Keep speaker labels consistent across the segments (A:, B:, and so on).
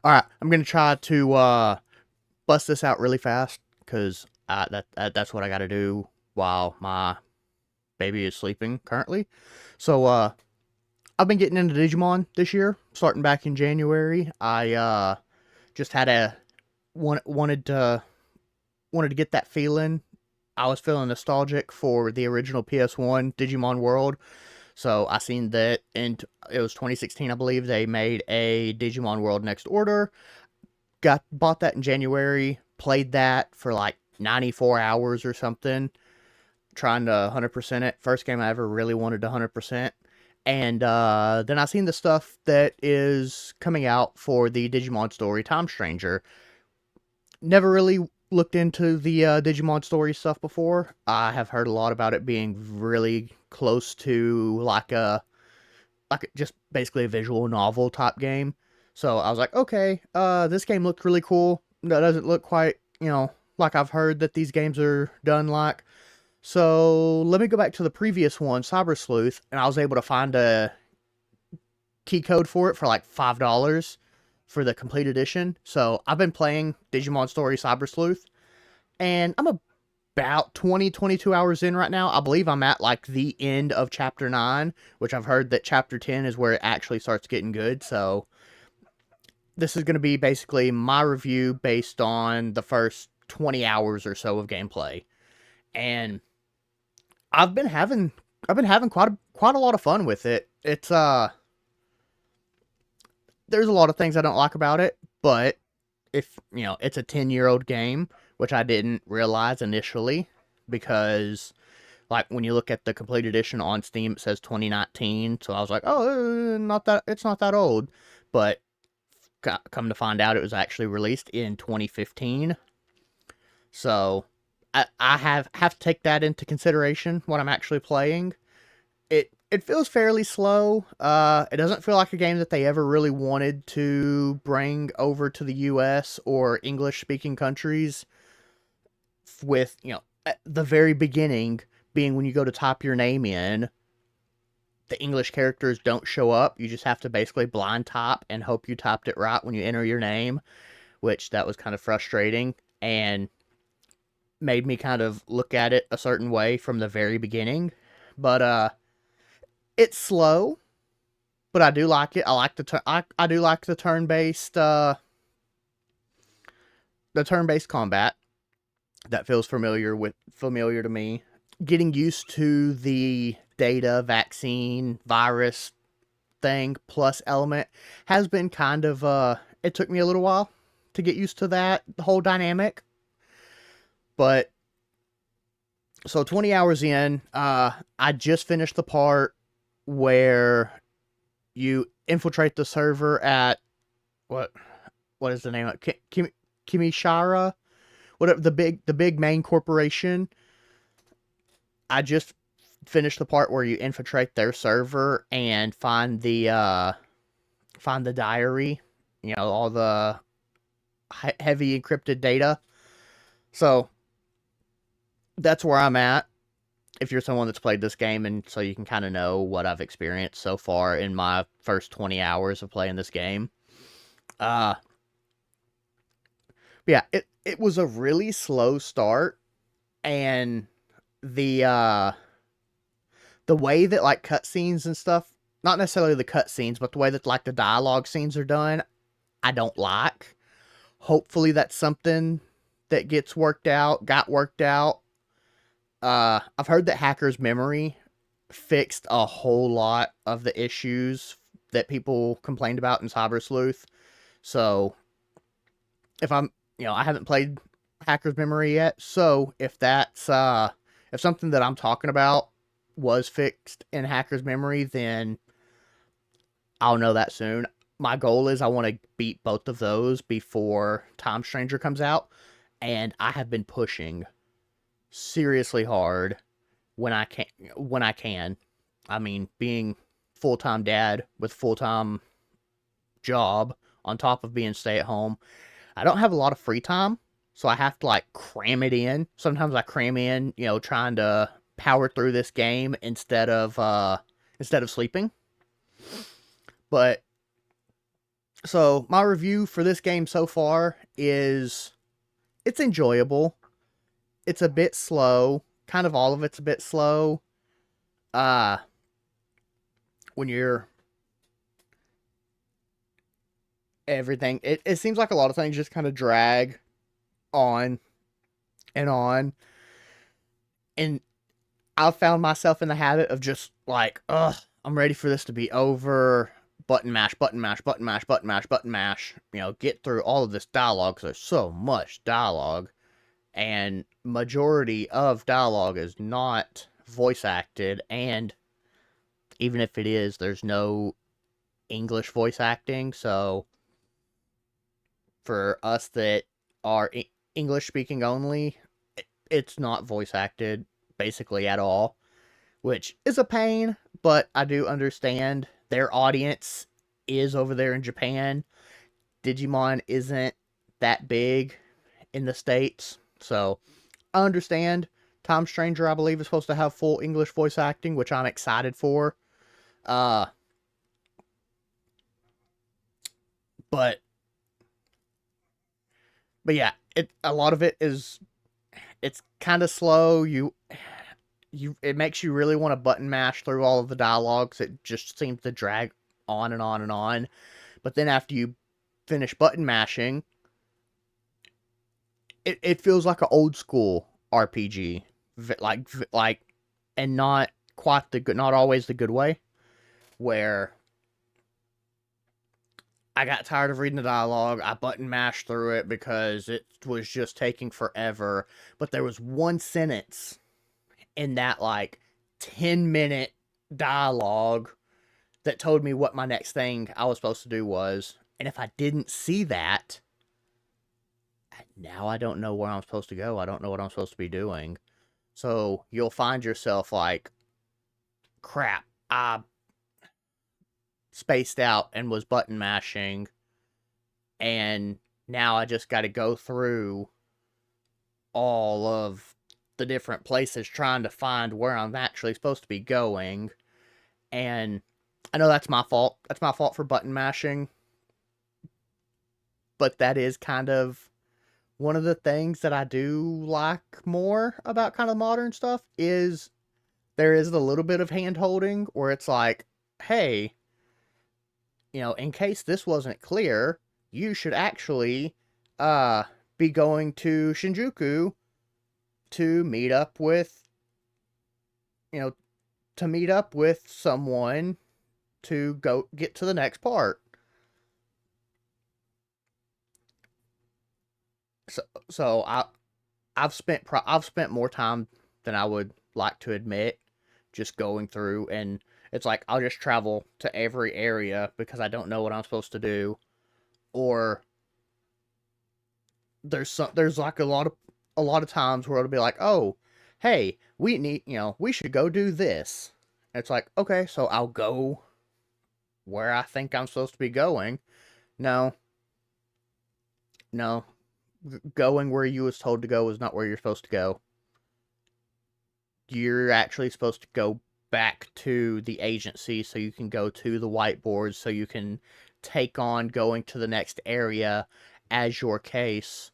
A: Alright, I'm gonna try to bust this out really fast, because that's what I gotta do while my baby is sleeping currently. So, I've been getting into Digimon this year, starting back in January. I just had a wanted to get that feeling. I was feeling nostalgic for the original PS1 Digimon World. So I seen that it was 2016, I believe, they made a Digimon World Next Order. Bought that in January, played that for like 94 hours or something, trying to 100% it. First game I ever really wanted to 100%. And then I seen the stuff that is coming out for the Digimon Story Time Stranger. Never really looked into the Digimon Story stuff before. I have heard a lot about it being really close to just basically a visual novel type game. So I was like, okay, this game looked really cool. That doesn't look quite, like I've heard that these games are done like. So let me go back to the previous one, Cyber Sleuth, and I was able to find a key code for it for like $5 for the complete edition. So I've been playing Digimon Story Cyber Sleuth, and I'm about 22 hours in right now. I believe I'm at like the end of chapter 9, which I've heard that chapter 10 is where it actually starts getting good. So this is going to be basically my review based on the first 20 hours or so of gameplay. And I've been having quite a lot of fun with it. It's there's a lot of things I don't like about it, but if, it's a 10-year-old game, which I didn't realize initially, because like when you look at the complete edition on Steam, it says 2019, so I was like, oh, it's not that old. But come to find out, it was actually released in 2015. So I have to take that into consideration when I'm actually playing. It feels fairly slow. It doesn't feel like a game that they ever really wanted to bring over to the US or English speaking countries, with, at the very beginning being when you go to type your name in, the English characters don't show up. You just have to basically blind type and hope you typed it right when you enter your name, which that was kind of frustrating and made me kind of look at it a certain way from the very beginning. But it's slow, but I do like it. I do like the turn-based combat. That feels familiar to me. Getting used to the data, vaccine, virus thing plus element has been kind of it took me a little while to get used to that whole dynamic. But so 20 hours in, I just finished the part where you infiltrate the server at what what is the name of it? Kimishara, whatever, the big main corporation. I just finished the part where you infiltrate their server and find the diary, all the heavy encrypted data. So that's where I'm at. If you're someone that's played this game, and so you can kind of know what I've experienced so far in my first 20 hours of playing this game. Uh yeah, it was a really slow start, and the uh the way that like cutscenes and stuff, not necessarily the cutscenes, but the way that like the dialogue scenes are done, I don't like. Hopefully that's something that got worked out. I've heard that Hacker's Memory fixed a whole lot of the issues that people complained about in Cyber Sleuth. So if I haven't played Hacker's Memory yet. So if something that I'm talking about was fixed in Hacker's Memory, then I'll know that soon. My goal is I want to beat both of those before Time Stranger comes out, and I have been pushing seriously hard when I can. When I can, I mean, being full time dad with full time job on top of being stay at home, I don't have a lot of free time, so I have to like cram it in. Sometimes I cram in, trying to power through this game instead of sleeping. But So my review for this game so far is it's enjoyable. It's a bit slow. Kind of all of it's a bit slow. Uh when you're everything it seems like a lot of things just kind of drag on and on. And I've found myself in the habit of just like, ugh, I'm ready for this to be over. Button mash, button mash, button mash, button mash, button mash. Get through all of this dialogue because there's so much dialogue, and majority of dialogue is not voice acted, and even if it is, there's no English voice acting. So for us that are English speaking only, it's not voice acted basically at all, which is a pain, but I do understand their audience is over there in Japan. Digimon isn't that big in the States, so I understand. Tom Stranger, I believe, is supposed to have full English voice acting, which I'm excited for. Uh, but yeah, a lot of it is it's kind of slow. It makes you really want to button mash through all of the dialogues. It just seems to drag on and on and on. But then after you finish button mashing, it feels like an old school RPG, like, and not quite the good, not always the good way. Where I got tired of reading the dialogue, I button mashed through it because it was just taking forever. But there was one sentence in that like 10-minute dialogue that told me what my next thing I was supposed to do was. And if I didn't see that, now I don't know where I'm supposed to go. I don't know what I'm supposed to be doing. So you'll find yourself like, crap, I spaced out and was button mashing. And now I just got to go through all of the different places trying to find where I'm actually supposed to be going. And I know that's my fault. That's my fault for button mashing. But that is kind of one of the things that I do like more about kind of modern stuff is there is a little bit of hand holding where it's like, hey, in case this wasn't clear, you should actually uh be going to Shinjuku to meet up with, you know, to meet up with someone to go get to the next part. So, so I've spent more time than I would like to admit just going through, and it's like I'll just travel to every area because I don't know what I'm supposed to do, or there's like a lot of times where it'll be like, oh, hey, we should go do this. And it's like, okay, so I'll go where I think I'm supposed to be going. No, no, going where you was told to go is not where you're supposed to go. You're actually supposed to go back to the agency so you can go to the whiteboard so you can take on going to the next area as your case.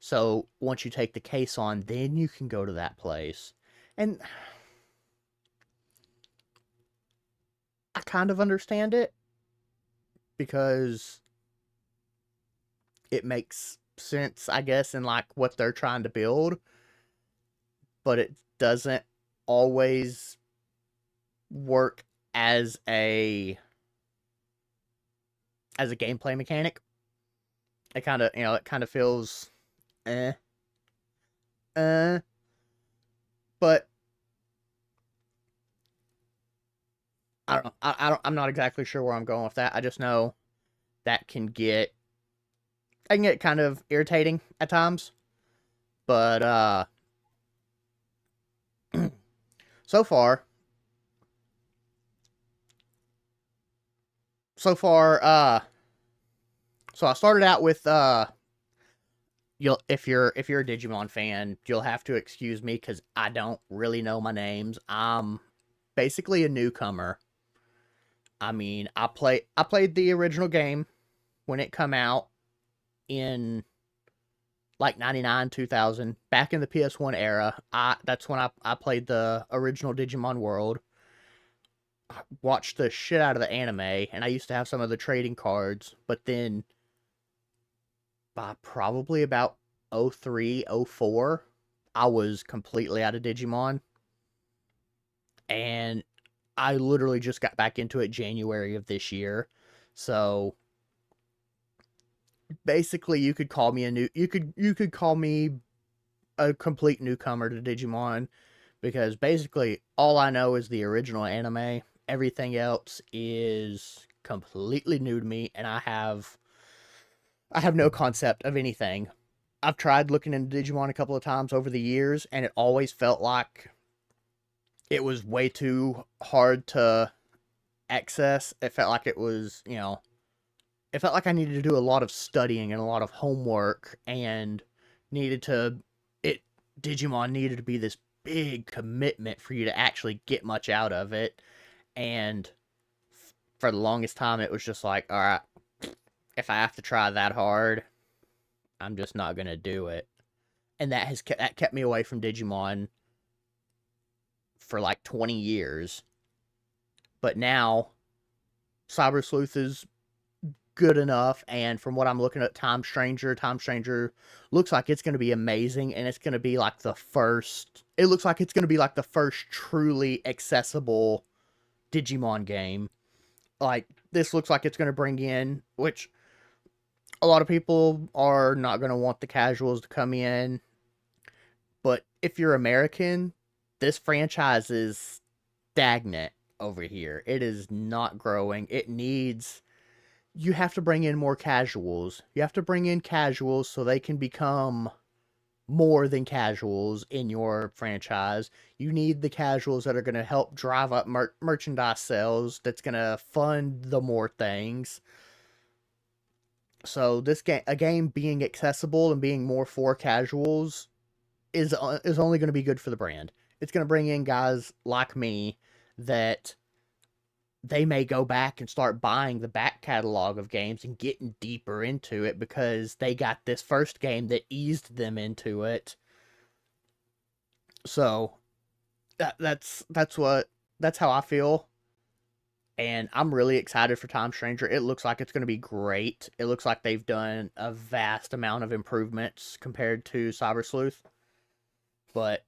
A: So once you take the case on, then you can go to that place. And I kind of understand it because it makes sense, I guess, in like what they're trying to build, but it doesn't always work as a gameplay mechanic. It kind of feels eh, uh, but I don't know. I'm not exactly sure where I'm going with that. I just know that I can get kind of irritating at times. But so far, so far, so I started out with you'll if you're a Digimon fan, you'll have to excuse me because I don't really know my names. I'm basically a newcomer. I mean, I played the original game, when it come out in like 99, 2000, back in the PS1 era. That's when I played the original Digimon World, watched the shit out of the anime, and I used to have some of the trading cards, but then by probably about 03, 04, I was completely out of Digimon, and I literally just got back into it January of this year. So basically you could call me you could call me a complete newcomer to Digimon, because basically all I know is the original anime. Everything else is completely new to me, and I have no concept of anything. I've tried looking into Digimon a couple of times over the years, and it always felt like it was way too hard to access. It felt like it felt like I needed to do a lot of studying and a lot of homework, and needed to it Digimon needed to be this big commitment for you to actually get much out of it. And for the longest time it was just like, all right, if I have to try that hard, I'm just not going to do it. And that kept me away from Digimon for like 20 years. But now Cyber Sleuth is good enough, and from what I'm looking at, Time Stranger looks like it's going to be amazing, and it's going to be like the first it looks like it's going to be like the first truly accessible Digimon game. Like, this looks like it's going to bring in, which a lot of people are not going to want the casuals to come in, but if you're American, this franchise is stagnant over here. It is not growing. You have to bring in more casuals. You have to bring in casuals so they can become more than casuals in your franchise. You need the casuals that are going to help drive up merchandise sales, that's going to fund the more things. So a game being accessible and being more for casuals is only going to be good for the brand. It's going to bring in guys like me that they may go back and start buying the back catalog of games and getting deeper into it because they got this first game that eased them into it. So that's how I feel, and I'm really excited for Time Stranger. It looks like it's going to be great. It looks like they've done a vast amount of improvements compared to Cyber Sleuth. But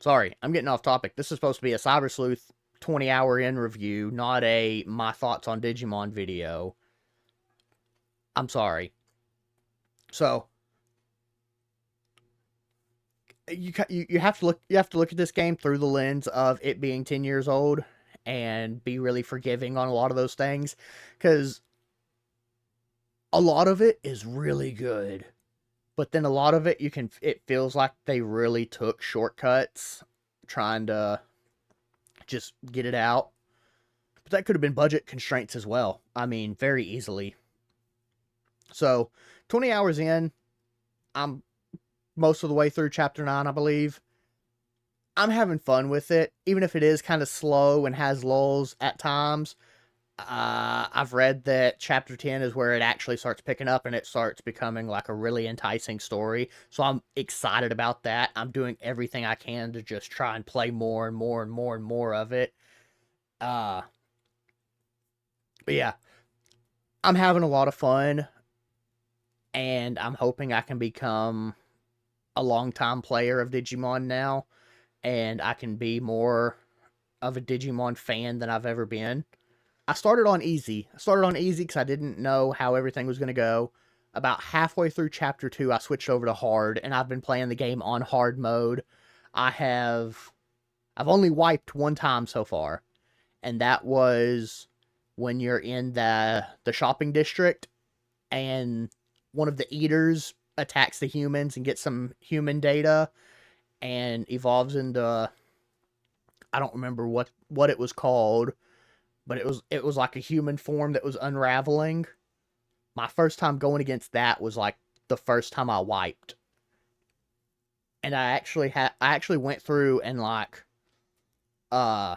A: sorry, I'm getting off topic. This is supposed to be a Cyber Sleuth 20-hour in review, not a my thoughts on Digimon video. I'm sorry. So you have to look at this game through the lens of it being 10 years old, and be really forgiving on a lot of those things, cuz a lot of it is really good. But then a lot of it feels like they really took shortcuts trying to just get it out. But that could have been budget constraints as well. I mean, very easily. So, 20 hours in, I'm most of the way through chapter 9, I believe. I'm having fun with it, even if it is kind of slow and has lulls at times. I've read that chapter 10 is where it actually starts picking up and it starts becoming like a really enticing story. So I'm excited about that. I'm doing everything I can to just try and play more and more and more and more of it. Uh, but yeah, I'm having a lot of fun, and I'm hoping I can become a long-time player of Digimon now, and I can be more of a Digimon fan than I've ever been. I started on easy. I started on easy because I didn't know how everything was going to go. About halfway through chapter 2, I switched over to hard, and I've been playing the game on hard mode. I have I've only wiped one time so far, and that was when you're in the shopping district, and one of the eaters attacks the humans and gets some human data and evolves into, I don't remember what it was called, but it was like a human form that was unraveling. My first time going against that was like the first time I wiped, and I actually went through and like uh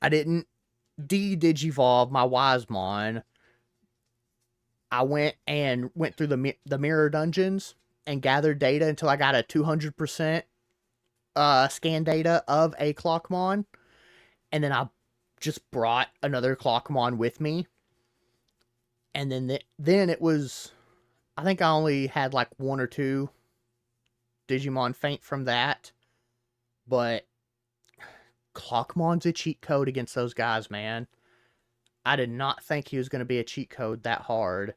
A: I didn't de-digivolve my Wisemon, I went through the mirror dungeons and gathered data until I got a 200% scan data of a Clockmon, and then I just brought another Clockmon with me, and then it was, I think I only had like one or two Digimon faint from that, but Clockmon's a cheat code against those guys, man. I did not think he was going to be a cheat code that hard.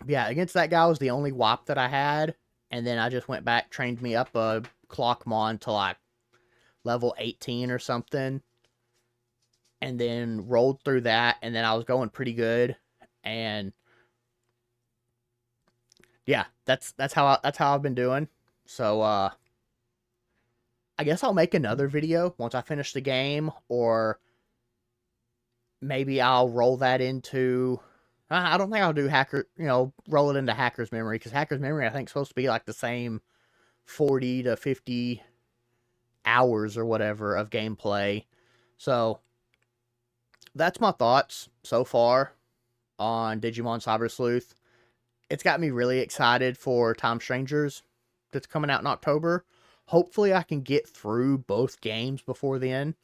A: Yeah, against that guy was the only WAP that I had, and then I just went back, trained me up a Clockmon to like level 18 or something, and then rolled through that, and then I was going pretty good, and yeah, that's how I've been doing. So I guess I'll make another video once I finish the game, or maybe I'll roll that into. I don't think I'll do roll it into Hacker's Memory, because Hacker's Memory I think is supposed to be like the same 40 to 50 hours or whatever of gameplay. So that's my thoughts so far on Digimon Cyber Sleuth. It's got me really excited for Time Strangers that's coming out in October. Hopefully I can get through both games before then.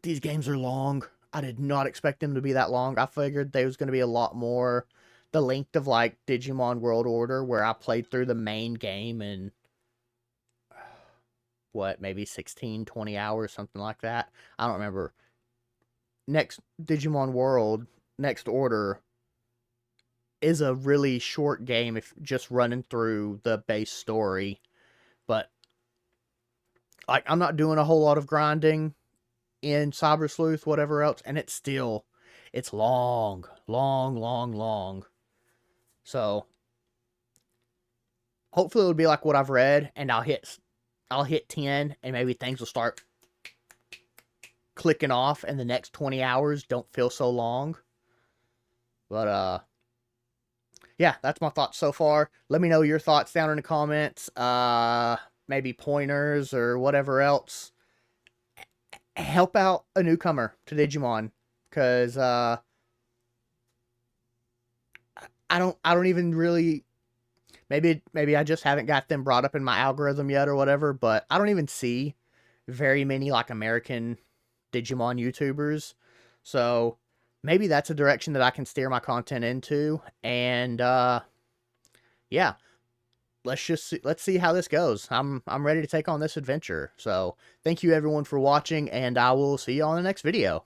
A: These games are long. I did not expect them to be that long. I figured they was going to be a lot more the length of like Digimon World Order, where I played through the main game in what, maybe 16, 20 hours, something like that. I don't remember. Next Digimon World, Next Order is a really short game if just running through the base story. But like, I'm not doing a whole lot of grinding in Cyber Sleuth, whatever else, and it's long, long, long, long. So hopefully it'll be like what I've read, and I'll hit 10, and maybe things will start clicking off, and the next 20 hours don't feel so long. But yeah, that's my thoughts so far. Let me know your thoughts down in the comments. Maybe pointers or whatever else. Help out a newcomer to Digimon, because I don't even really, maybe I just haven't got them brought up in my algorithm yet or whatever, but I don't even see very many like American Digimon YouTubers. So maybe that's a direction that I can steer my content into. And yeah, let's see how this goes. I'm ready to take on this adventure. So thank you everyone for watching, and I will see you on the next video.